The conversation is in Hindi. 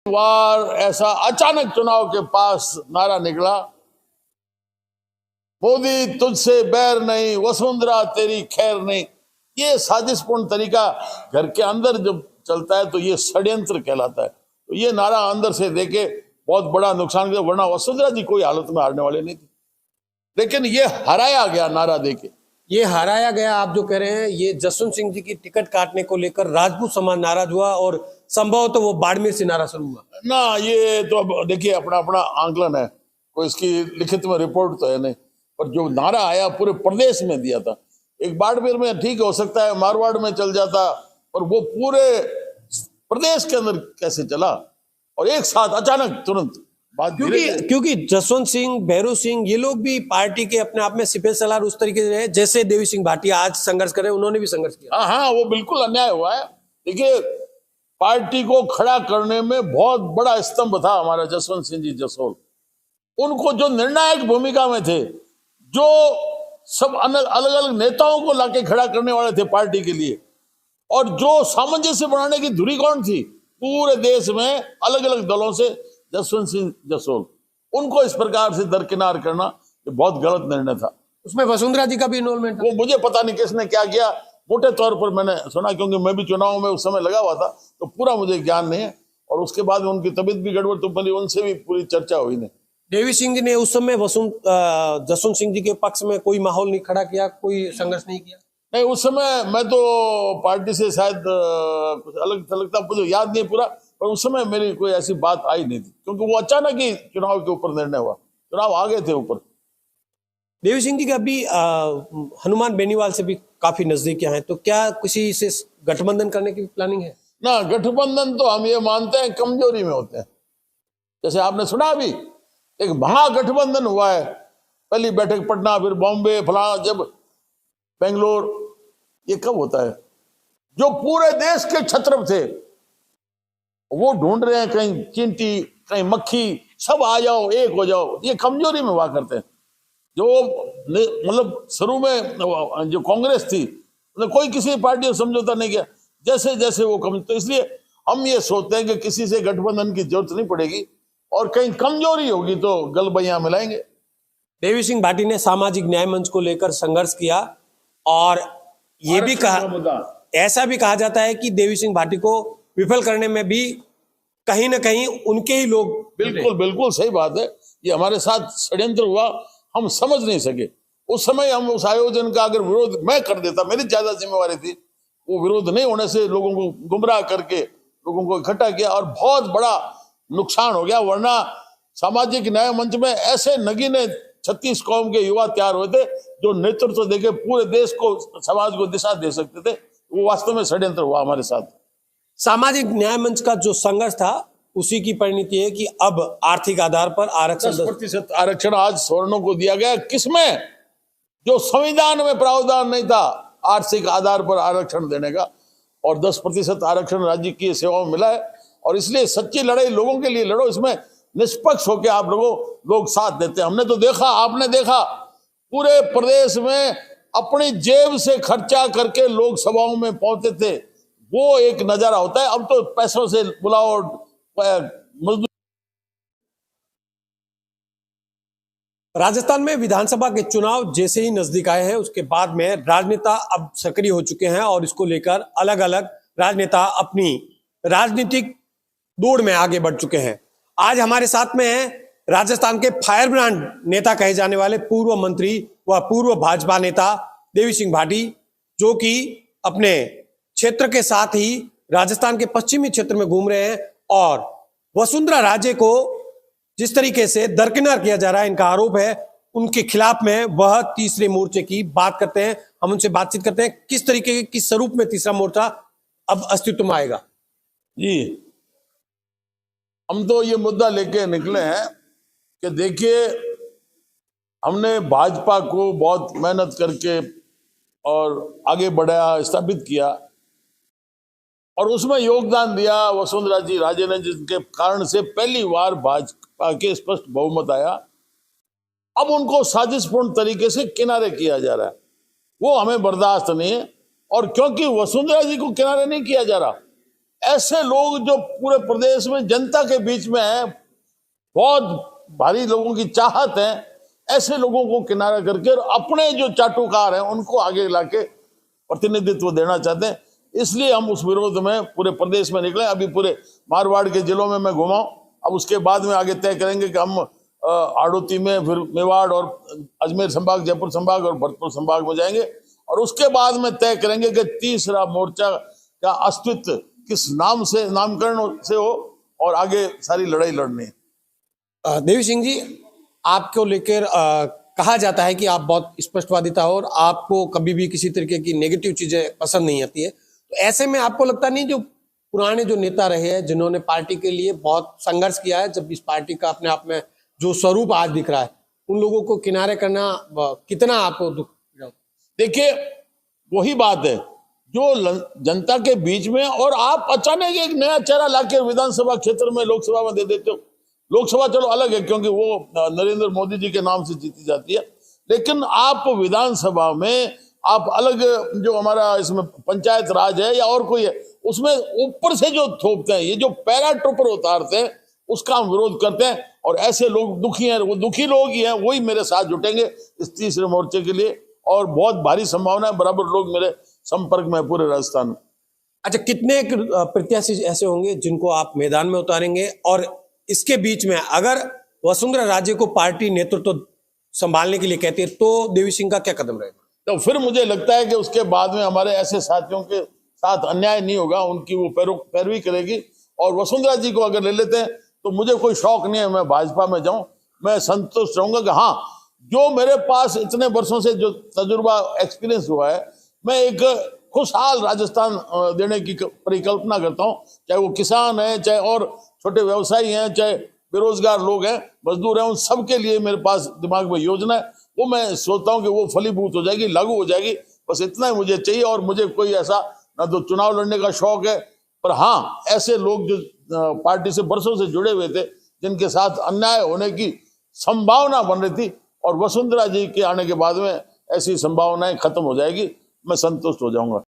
बार ऐसा अचानक चुनाव के पास नारा निकला, मोदी तुझसे बैर नहीं, वसुंधरा तेरी खैर नहीं। ये साजिशपूर्ण तरीका घर के अंदर जब चलता है तो ये षड्यंत्र कहलाता है। तो ये नारा अंदर से देके बहुत बड़ा नुकसान किया, वरना वसुंधरा जी कोई हालत में हारने वाले नहीं थे, लेकिन ये हराया गया नारा देके। ये हराया गया, आप जो कह रहे हैं, ये जसवंत सिंह जी की टिकट काटने को लेकर राजपूत समाज नाराज हुआ और संभव तो वो बाड़मेर से नारा शुरू हुआ ना। ये तो अब देखिए अपना अपना आंकलन है, कोई इसकी लिखित में रिपोर्ट तो है नहीं, पर जो नारा आया पूरे प्रदेश में दिया था। एक बाड़मेर में ठीक हो सकता है, मारवाड़ में चल जाता, पर वो पूरे प्रदेश के अंदर कैसे चला और एक साथ अचानक तुरंत बात। क्योंकि जसवंत सिंह, भैरू सिंह, ये लोग भी पार्टी के अपने आप में सिपह सलार उस तरीके से हैं जैसे देवी सिंह भाटिया आज संघर्ष कर रहे हैं, उन्होंने भी संघर्ष किया। हाँ, वो बिल्कुल अन्याय हुआ है। देखिए पार्टी को खड़ा करने में बहुत बड़ा स्तंभ था हमारा जसवंत सिंह जी जसोल। उनको जो निर्णायक भूमिका में थे, जो सब अलग अलग नेताओं को लाके खड़ा करने वाले थे पार्टी के लिए, और जो सामंजस्य बनाने की धुरी कौन थी पूरे देश में अलग अलग दलों से, जसवंत सिंह जसोल। उनको इस प्रकार से दरकिनार करना ये बहुत गलत निर्णय था। उसमें वसुंधरा जी का भी इन्वॉल्वमेंट, वो मुझे पता नहीं किसने क्या किया, मोटे तौर पर मैंने सुना, क्योंकि मैं भी चुनाव में उस समय लगा हुआ था, तो पूरा मुझे ज्ञान नहीं है। और उसके बाद उनकी तबीयत भी गड़बड़, तो पहले उनसे भी पूरी चर्चा हुई नहीं। देवी सिंह जी ने उस समय जसवंत सिंह जी के पक्ष में कोई माहौल नहीं खड़ा किया, कोई संघर्ष नहीं किया? नहीं, उस समय मैं तो पार्टी से शायद कुछ अलग थलग था, मुझे याद नहीं पूरा, पर उस समय मेरी कोई ऐसी बात आई नहीं थी, क्योंकि वो अचानक ही चुनाव के ऊपर निर्णय हुआ, चुनाव आ गए थे ऊपर। देवी सिंह जी का भी हनुमान बेनीवाल से भी काफी नजदीक हैं, तो क्या किसी से गठबंधन करने की प्लानिंग है? ना, गठबंधन तो हम ये मानते हैं कमजोरी में होते हैं। जैसे आपने सुना अभी एक महागठबंधन हुआ है, पहली बैठक पटना, फिर बॉम्बे, फलाना, जब बेंगलोर, ये कब होता है? जो पूरे देश के छत्रप थे वो ढूंढ रहे हैं, कहीं चींटी कहीं मक्खी, सब आ जाओ, एक हो जाओ। ये कमजोरी में हुआ करते हैं। जो मतलब शुरू में जो कांग्रेस थी, मतलब कोई किसी पार्टी से समझौता नहीं किया, जैसे जैसे वो कम, तो इसलिए हम ये सोचते हैं कि किसी से गठबंधन की जरूरत नहीं पड़ेगी, और कहीं कमजोरी होगी तो गलबैया मिलाएंगे। देवी सिंह भाटी ने सामाजिक न्याय मंच को लेकर संघर्ष किया, और ये भी कहा, ऐसा भी कहा जाता है कि देवी सिंह भाटी को विफल करने में भी कहीं ना कहीं उनके ही लोग। बिल्कुल बिल्कुल सही बात है। ये हमारे साथ षड्यंत्र हुआ, हम समझ नहीं सके उस समय। हम उस आयोजन का अगर विरोध मैं कर देता, मेरी ज्यादा जिम्मेवारी थी, वो विरोध नहीं होने से लोगों को गुमराह करके लोगों को इकट्ठा किया, और बहुत बड़ा नुकसान हो गया। वरना सामाजिक न्याय मंच में ऐसे नगीने 36 कौम के युवा तैयार हुए थे जो नेतृत्व देके पूरे देश को, समाज को दिशा दे सकते थे। वो वास्तव में षड्यंत्र हुआ हमारे साथ। सामाजिक न्याय मंच का जो संघर्ष था उसी की परिणति है कि अब आर्थिक आधार पर आरक्षण 10% आरक्षण आज सवर्णों को दिया गया। किसमें? जो संविधान में प्रावधान नहीं था आर्थिक आधार पर आरक्षण देने का, और 10% आरक्षण राज्य की सेवाओं में मिला है। और इसलिए सच्ची लड़ाई लोगों के लिए लड़ो, इसमें निष्पक्ष होकर आप लोग साथ देते हैं। हमने तो देखा, आपने देखा, पूरे प्रदेश में अपनी जेब से खर्चा करके लोक सभाओं में पहुंचते थे, वो एक नजारा होता है। अब तो पैसों से बुलाओ मजदूर। राजस्थान में विधानसभा के चुनाव जैसे ही नजदीक आए हैं, उसके बाद में राजनेता अब सक्रिय हो चुके हैं, और इसको लेकर अलग अलग राजनेता अपनी राजनीतिक दौड़ में आगे बढ़ चुके हैं। आज हमारे साथ में हैं राजस्थान के फायर ब्रांड नेता कहे जाने वाले पूर्व मंत्री व पूर्व भाजपा नेता देवी सिंह भाटी, जो कि अपने क्षेत्र के साथ ही राजस्थान के पश्चिमी क्षेत्र में घूम रहे हैं, और वसुंधरा राजे को जिस तरीके से दरकिनार किया जा रहा है, इनका आरोप है, उनके खिलाफ में वह तीसरे मोर्चे की बात करते हैं। हम उनसे बातचीत करते हैं किस तरीके के स्वरूप में तीसरा मोर्चा अब अस्तित्व में आएगा। जी, हम तो ये मुद्दा लेके निकले हैं कि देखिए, हमने भाजपा को बहुत मेहनत करके और आगे बढ़ाया, स्थापित किया, और उसमें योगदान दिया वसुंधरा जी राजे ने, जिनके कारण से पहली बार भाजपा के स्पष्ट बहुमत आया। अब उनको साजिशपूर्ण तरीके से किनारे किया जा रहा है, वो हमें बर्दाश्त नहीं है। और क्योंकि वसुंधरा जी को किनारे नहीं किया जा रहा, ऐसे लोग जो पूरे प्रदेश में जनता के बीच में है, बहुत भारी लोगों की चाहत है, ऐसे लोगों को किनारा करके और अपने जो चाटुकार हैं उनको आगे लाके प्रतिनिधित्व देना चाहते हैं। इसलिए हम उस विरोध में पूरे प्रदेश में निकले। अभी पूरे मारवाड़ के जिलों में मैं घुमाऊं, अब उसके बाद में आगे तय करेंगे कि हम आड़ोती में, फिर मेवाड़ और अजमेर संभाग, जयपुर संभाग और भरतपुर संभाग में जाएंगे और उसके बाद में तय करेंगे कि तीसरा मोर्चा का अस्तित्व किस नाम से, नामकरण से हो और आगे सारी लड़ाई लड़नी है। देवी सिंह जी, आपको लेकर कहा जाता है कि आप बहुत स्पष्टवादिता हो और आपको कभी भी किसी तरीके की नेगेटिव चीजें पसंद नहीं आती है, तो ऐसे में आपको लगता नहीं जो पुराने जो नेता रहे हैं जिन्होंने पार्टी के लिए बहुत संघर्ष किया है, जब इस पार्टी का अपने आप में जो स्वरूप आज दिख रहा है, उन लोगों को किनारे करना कितना आपको दुख? देखिए, वही बात है जो जनता के बीच में, और आप अचानक एक नया चेहरा लाके विधानसभा क्षेत्र में, लोकसभा में दे देते हो। लोकसभा चलो अलग है क्योंकि वो नरेंद्र मोदी जी के नाम से जीती जाती है, लेकिन आप विधानसभा में आप अलग, जो हमारा इसमें पंचायत राज है या और कोई है, उसमें ऊपर से जो थोपते हैं, ये जो पैराट्रूपर उतारते हैं, उसका हम विरोध करते हैं। और ऐसे लोग दुखी हैं, वो दुखी लोग ही हैं, वही मेरे साथ जुटेंगे इस तीसरे मोर्चे के लिए, और बहुत भारी संभावना है, बराबर लोग मेरे संपर्क में पूरे राजस्थान में। अच्छा, कितने प्रत्याशी ऐसे होंगे जिनको आप मैदान में उतारेंगे? और इसके बीच में अगर वसुंधरा राजे को पार्टी नेतृत्व संभालने के लिए कहती है तो देवी सिंह का क्या कदम रहेगा? तो फिर मुझे लगता है कि उसके बाद में हमारे ऐसे साथियों के साथ अन्याय नहीं होगा, उनकी वो पैरवी करेगी। और वसुंधरा जी को अगर ले लेते हैं तो मुझे कोई शौक नहीं है मैं भाजपा में जाऊं, मैं संतुष्ट रहूंगा कि हाँ, जो मेरे पास इतने वर्षों से जो तजुर्बा, एक्सपीरियंस हुआ है, मैं एक खुशहाल राजस्थान देने की परिकल्पना करता हूं। चाहे वो किसान है, चाहे और छोटे व्यवसायी हैं, चाहे बेरोजगार लोग हैं, मजदूर हैं, उन सबके लिए मेरे पास दिमाग में योजना है। वो मैं सोचता हूं कि वो फलीभूत हो जाएगी, लागू हो जाएगी। बस इतना ही मुझे चाहिए। और मुझे कोई ऐसा ना तो चुनाव लड़ने का शौक है, पर हाँ, ऐसे लोग जो पार्टी से बरसों से जुड़े हुए थे, जिनके साथ अन्याय होने की संभावना बन रही थी, और वसुंधरा जी के आने के बाद में ऐसी संभावनाएं खत्म हो जाएगी, मैं संतुष्ट हो जाऊंगा।